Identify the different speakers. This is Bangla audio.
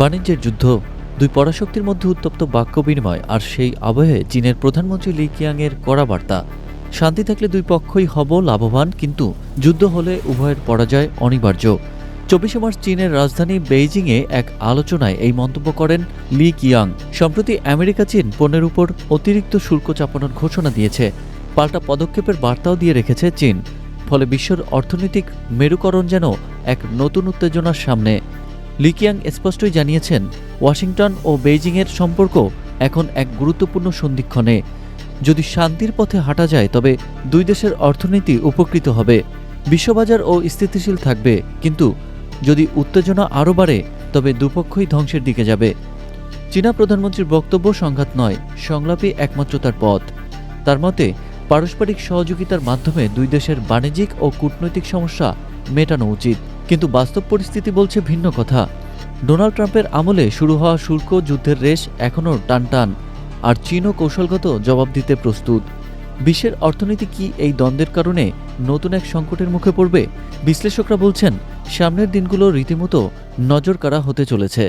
Speaker 1: বাণিজ্যের যুদ্ধ, দুই পরাশক্তির মধ্যে উত্তপ্ত বাক্য বিনিময়, আর সেই আবহে চীনের প্রধানমন্ত্রী লি কিয়াংয়ের কড়া বার্তা। শান্তি থাকলে দুই পক্ষই হব লাভবান, কিন্তু যুদ্ধ হলে উভয়ের পরাজয় অনিবার্য। 24 মার্চ চীনের রাজধানী বেইজিংয়ে এক আলোচনায় এই মন্তব্য করেন লি কিয়াং। সম্প্রতি আমেরিকা চীন পণ্যের উপর অতিরিক্ত শুল্ক চাপানোর ঘোষণা দিয়েছে, পাল্টা পদক্ষেপের বার্তাও দিয়ে রেখেছে চীন। ফলে বিশ্বের অর্থনৈতিক মেরুকরণ যেন এক নতুন উত্তেজনার সামনে। লি কিয়াং স্পষ্টই জানিয়েছেন, ওয়াশিংটন ও বেইজিংয়ের সম্পর্ক এখন এক গুরুত্বপূর্ণ সন্ধিক্ষণে। যদি শান্তির পথে হাঁটা যায় তবে দুই দেশের অর্থনীতি উপকৃত হবে, বিশ্ববাজার ও স্থিতিশীল থাকবে। কিন্তু যদি উত্তেজনা আরও বাড়ে তবে দুপক্ষই ধ্বংসের দিকে যাবে। চীনা প্রধানমন্ত্রীর বক্তব্য সংঘাত নয়, সংলাপই একমাত্র তার পথ। তার মতে, পারস্পরিক সহযোগিতার মাধ্যমে দুই দেশের বাণিজ্যিক ও কূটনৈতিক সমস্যা মেটানো উচিত। কিন্তু বাস্তব পরিস্থিতি বলছে ভিন্ন কথা। ডোনাল্ড ট্রাম্পের আমলে শুরু হওয়া শুল্ক যুদ্ধের রেশ এখনও টানটান, আর চীনও কৌশলগত জবাব দিতে প্রস্তুত। বিশ্বের অর্থনীতি কি এই দ্বন্দ্বের কারণে নতুন এক সংকটের মুখে পড়বে? বিশ্লেষকরা বলছেন, সামনের দিনগুলো রীতিমতো নজরকাড়া হতে চলেছে।